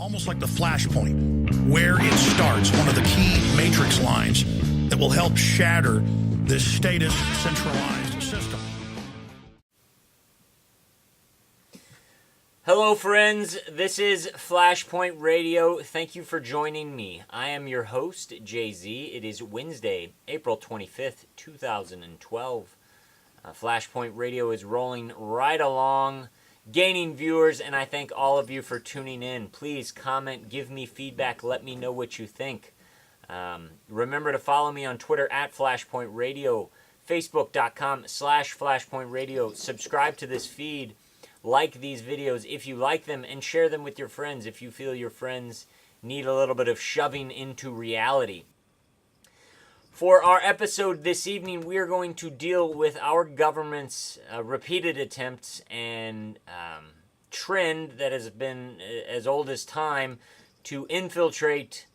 almost like the Flashpoint, where it starts, one of the key matrix lines that will help shatter this status centralized system. Hello friends, this is Flashpoint Radio. Thank you for joining me. I am your host, Jay-Z. It is Wednesday, April 25th, 2012. Flashpoint Radio is rolling right along, gaining viewers, and I thank all of you for tuning in. Please comment, give me feedback, let me know what you think. Remember to follow me on Twitter at Flashpoint Radio, Facebook.com/Flashpoint Radio. Subscribe to this feed. Like these videos if you like them, and share them with your friends if you feel your friends need a little bit of shoving into reality. For our episode this evening, we are going to deal with our government's repeated attempts and trend that has been as old as time to infiltrate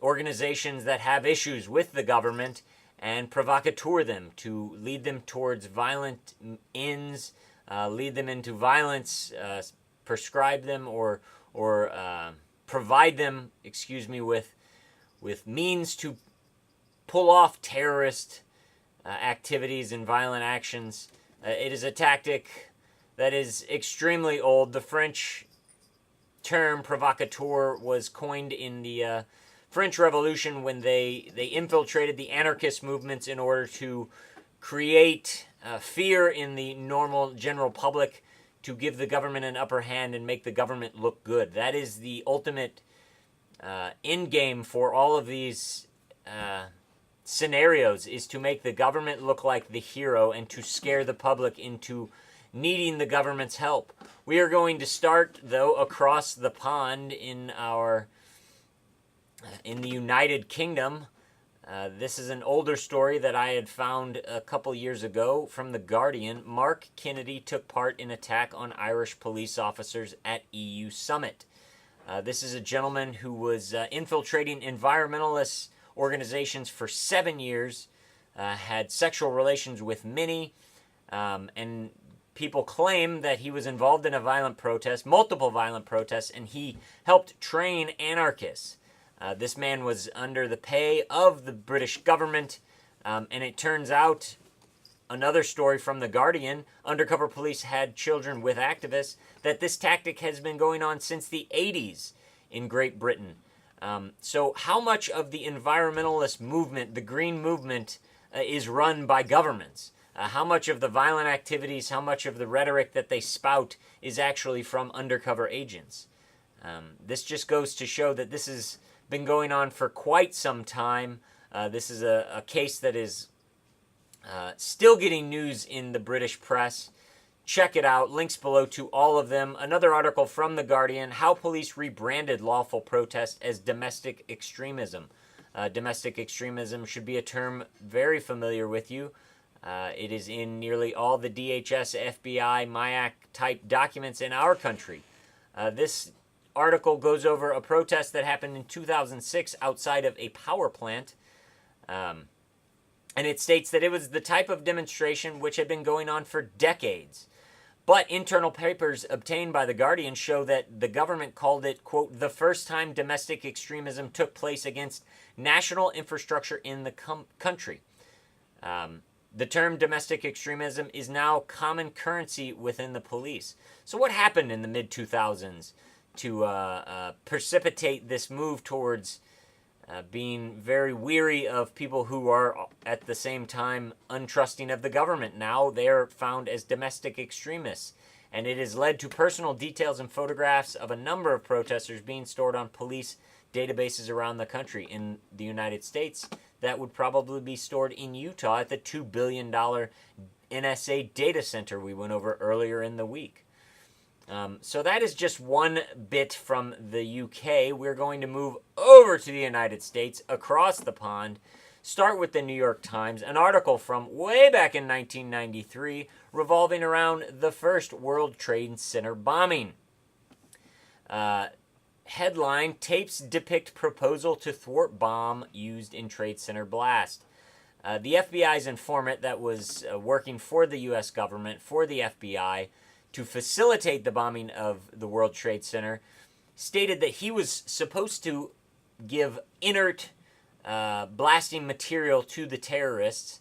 organizations that have issues with the government and provocateur them to lead them towards violent ends, lead them into violence, prescribe them or provide them, with means to pull off terrorist activities and violent actions. It is a tactic that is extremely old. The French term provocateur was coined in the French Revolution when they infiltrated the anarchist movements in order to create fear in the normal general public, to give the government an upper hand and make the government look good. That is the ultimate end game for all of these scenarios, is to make the government look like the hero and to scare the public into needing the government's help. We are going to start, though, across the pond in the United Kingdom. This is an older story that I had found a couple years ago from The Guardian. Mark Kennedy took part in attack on Irish police officers at EU summit. This is a gentleman who was infiltrating environmentalist organizations for 7 years, had sexual relations with many, and people claim that he was involved in a violent protest, multiple violent protests, and he helped train anarchists. This man was under the pay of the British government, and it turns out, another story from The Guardian, undercover police had children with activists, that this tactic has been going on since the 80s in Great Britain. So how much of the environmentalist movement, the green movement, is run by governments? How much of the violent activities, how much of the rhetoric that they spout is actually from undercover agents? This just goes to show that this has been going on for quite some time. This is a case that is still getting news in the British press. Check it out. Links below to all of them. Another article from The Guardian, how police rebranded lawful protest as domestic extremism. Domestic extremism should be a term very familiar with you. It is in nearly all the DHS, FBI, MIAC type documents in our country. This article goes over a protest that happened in 2006 outside of a power plant. And it states that it was the type of demonstration which had been going on for decades. But internal papers obtained by The Guardian show that the government called it, quote, the first time domestic extremism took place against national infrastructure in the country. The term domestic extremism is now common currency within the police. So what happened in the mid-2000s to precipitate this move towards being very weary of people who are at the same time untrusting of the government? Now they're found as domestic extremists, and it has led to personal details and photographs of a number of protesters being stored on police databases around the country. In the United States, that would probably be stored in Utah at the $2 billion NSA data center we went over earlier in the week. So that is just one bit from the UK. We're going to move over to the United States, across the pond. Start with the New York Times, an article from way back in 1993 revolving around the first World Trade Center bombing. Headline, tapes depict proposal to thwart bomb used in Trade Center blast. The FBI's informant that was working for the U.S. government, for the FBI, to facilitate the bombing of the World Trade Center, stated that he was supposed to give inert blasting material to the terrorists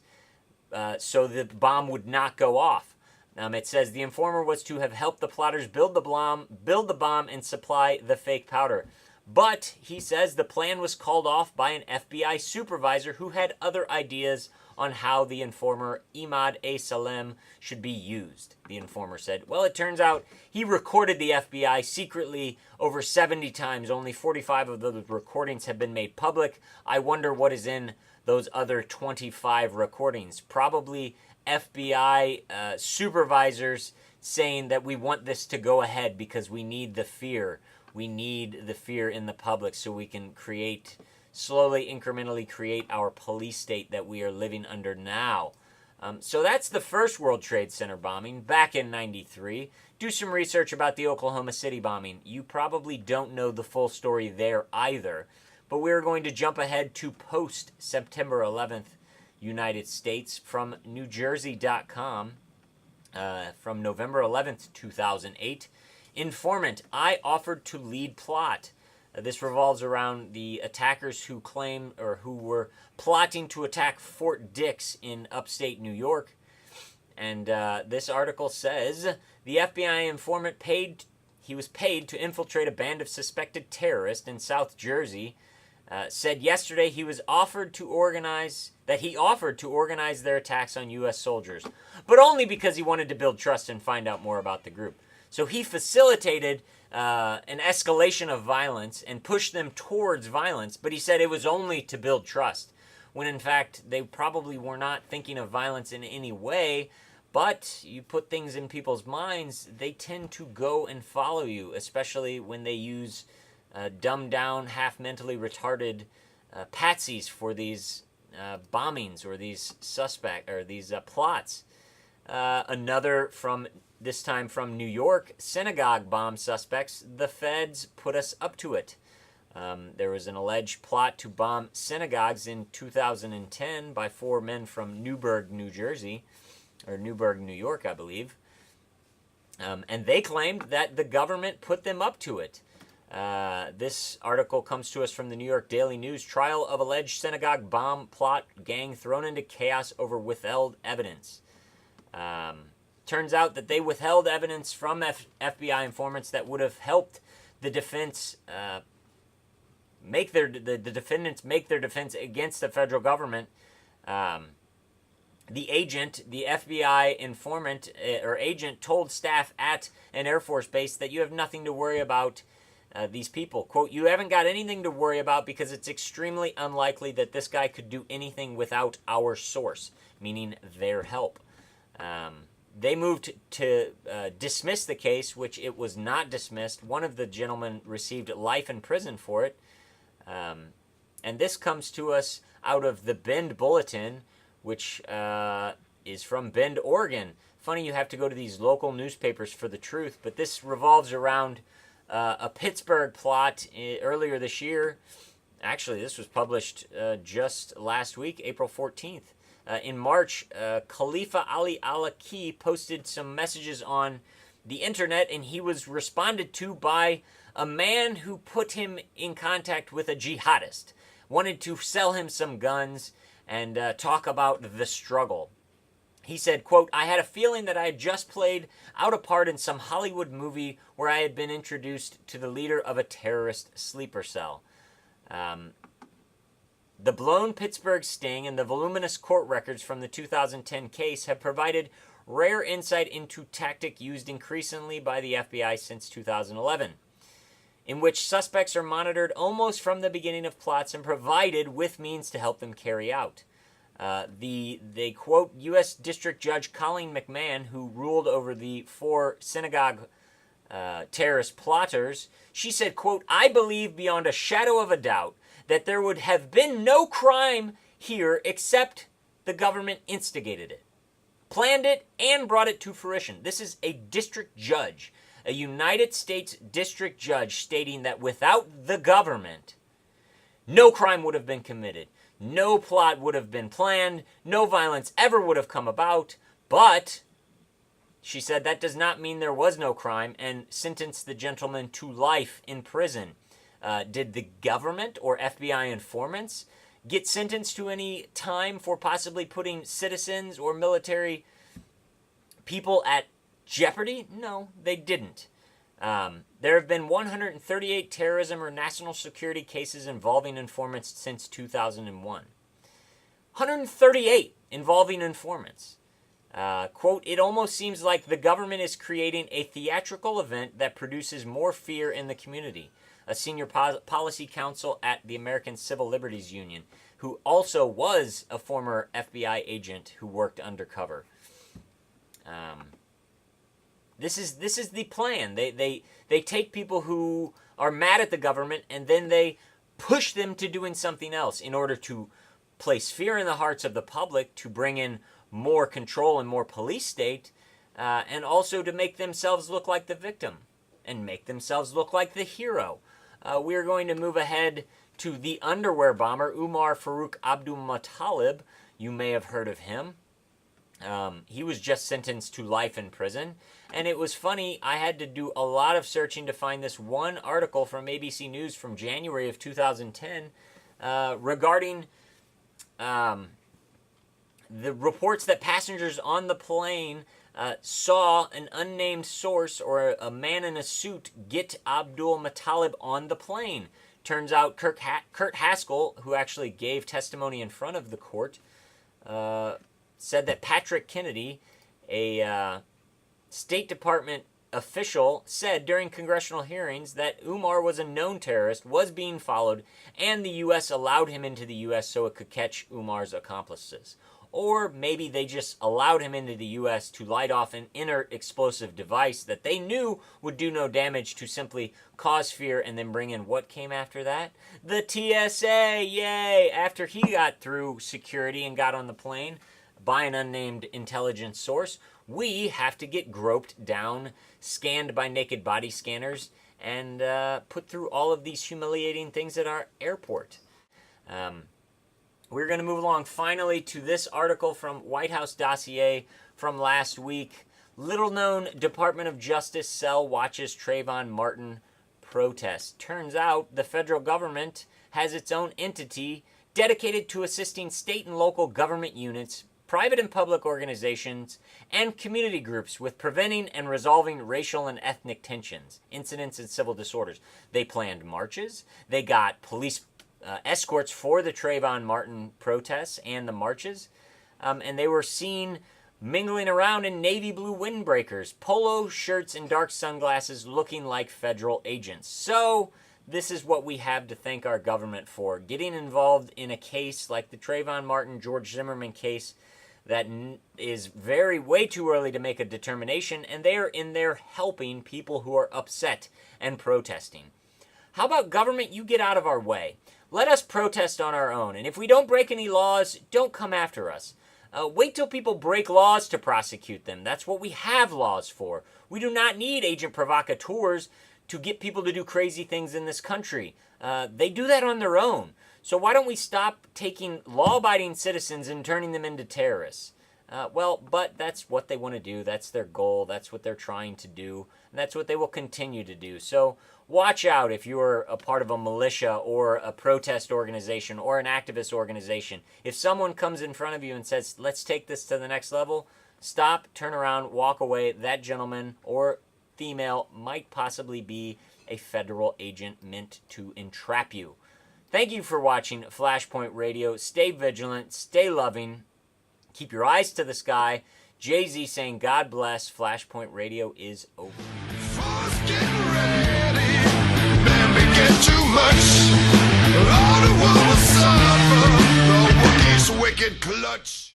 so the bomb would not go off. It says the informer was to have helped the plotters build the bomb and supply the fake powder. But, he says, the plan was called off by an FBI supervisor who had other ideas on how the informer, Imad A. Salem, should be used, the informer said. Well, it turns out he recorded the FBI secretly over 70 times. Only 45 of those recordings have been made public. I wonder what is in those other 25 recordings. Probably FBI supervisors saying that we want this to go ahead because we need the fear. We need the fear in the public so we can slowly, incrementally create our police state that we are living under now. So that's the first World Trade Center bombing back in '93. Do some research about the Oklahoma City bombing. You probably don't know the full story there either. But we're going to jump ahead to post-September 11th United States from NewJersey.com from November 11th, 2008. Informant, I offered to lead plot. This revolves around the attackers who were plotting to attack Fort Dix in upstate New York. And this article says the FBI informant was paid to infiltrate a band of suspected terrorists in South Jersey. Said yesterday he offered to organize their attacks on U.S. soldiers, but only because he wanted to build trust and find out more about the group. So he facilitated an escalation of violence and pushed them towards violence, but he said it was only to build trust, when in fact they probably were not thinking of violence in any way, but you put things in people's minds, they tend to go and follow you, especially when they use dumbed down, half mentally retarded patsies for these bombings or these plots. Another this time from New York, synagogue bomb suspects, the feds put us up to it. There was an alleged plot to bomb synagogues in 2010 by 4 men from Newburgh, New York, I believe. And they claimed that the government put them up to it. This article comes to us from the New York Daily News. Trial of alleged synagogue bomb plot gang thrown into chaos over withheld evidence. Turns out that they withheld evidence from FBI informants that would have helped the defense the defendants make their defense against the federal government. The FBI informant or agent told staff at an Air Force base that you have nothing to worry about these people. Quote, you haven't got anything to worry about because it's extremely unlikely that this guy could do anything without our source, meaning their help. They moved to dismiss the case, which it was not dismissed. One of the gentlemen received life in prison for it. And this comes to us out of the Bend Bulletin, which is from Bend, Oregon. Funny you have to go to these local newspapers for the truth, but this revolves around a Pittsburgh plot earlier this year. Actually, this was published just last week, April 14th. In March, Khalifa Ali Al-Aki posted some messages on the internet, and he was responded to by a man who put him in contact with a jihadist, wanted to sell him some guns and talk about the struggle. He said, quote, I had a feeling that I had just played out a part in some Hollywood movie where I had been introduced to the leader of a terrorist sleeper cell. The blown Pittsburgh sting and the voluminous court records from the 2010 case have provided rare insight into tactic used increasingly by the FBI since 2011, in which suspects are monitored almost from the beginning of plots and provided with means to help them carry out. They quote U.S. District Judge Colleen McMahon, who ruled over the 4 synagogue terrorist plotters. She said, quote, I believe beyond a shadow of a doubt that there would have been no crime here except the government instigated it, planned it, and brought it to fruition. This is a district judge, a United States district judge, stating that without the government, no crime would have been committed, no plot would have been planned, no violence ever would have come about, but She said that does not mean there was no crime and sentenced the gentleman to life in prison. Did the government or FBI informants get sentenced to any time for possibly putting citizens or military people at jeopardy? No, they didn't. There have been 138 terrorism or national security cases involving informants since 2001. 138 involving informants. Quote, it almost seems like the government is creating a theatrical event that produces more fear in the community. A senior policy counsel at the American Civil Liberties Union, who also was a former FBI agent who worked undercover. This is the plan. They take people who are mad at the government and then they push them to doing something else in order to place fear in the hearts of the public, to bring in more control and more police state, and also to make themselves look like the victim and make themselves look like the hero. We're going to move ahead to the underwear bomber, Umar Farouk Abdulmuttalib. You may have heard of him. He was just sentenced to life in prison. And it was funny, I had to do a lot of searching to find this one article from ABC News from January of 2010 regarding the reports that passengers on the plane saw an unnamed source or a man in a suit get Abdulmuttalib on the plane. Turns out Kurt Haskell, who actually gave testimony in front of the court, said that Patrick Kennedy, a State Department official, said during congressional hearings that Umar was a known terrorist, was being followed, and the U.S. allowed him into the U.S. so it could catch Umar's accomplices. Or maybe they just allowed him into the U.S. to light off an inert explosive device that they knew would do no damage, to simply cause fear and then bring in what came after that? The TSA, yay! After he got through security and got on the plane by an unnamed intelligence source, we have to get groped down, scanned by naked body scanners, and put through all of these humiliating things at our airport. We're going to move along finally to this article from White House Dossier from last week. Little known Department of Justice cell watches Trayvon Martin protest. Turns out the federal government has its own entity dedicated to assisting state and local government units, private and public organizations, and community groups with preventing and resolving racial and ethnic tensions, incidents, and civil disorders. They planned marches. They got police escorts for the Trayvon Martin protests and the marches, and they were seen mingling around in navy blue windbreakers, polo shirts, and dark sunglasses, looking like federal agents. So this is what we have to thank our government for, getting involved in a case like the Trayvon Martin, George Zimmerman case that is way too early to make a determination, and they are in there helping people who are upset and protesting. How about government? You get out of our way. Let us protest on our own, and if we don't break any laws, don't come after us. Wait till people break laws to prosecute them. That's what we have laws for. We do not need agent provocateurs to get people to do crazy things in this country. They do that on their own. So why don't we stop taking law-abiding citizens and turning them into terrorists? But that's what they want to do. That's their goal. That's what they're trying to do. And that's what they will continue to do. So watch out if you're a part of a militia or a protest organization or an activist organization. If someone comes in front of you and says, let's take this to the next level, stop, turn around, walk away. That gentleman or female might possibly be a federal agent meant to entrap you. Thank you for watching Flashpoint Radio. Stay vigilant, stay loving, keep your eyes to the sky. Jay-Z saying, God bless. Flashpoint Radio is over. Get ready, man, we get too much. All the world will suffer, the wicked clutch.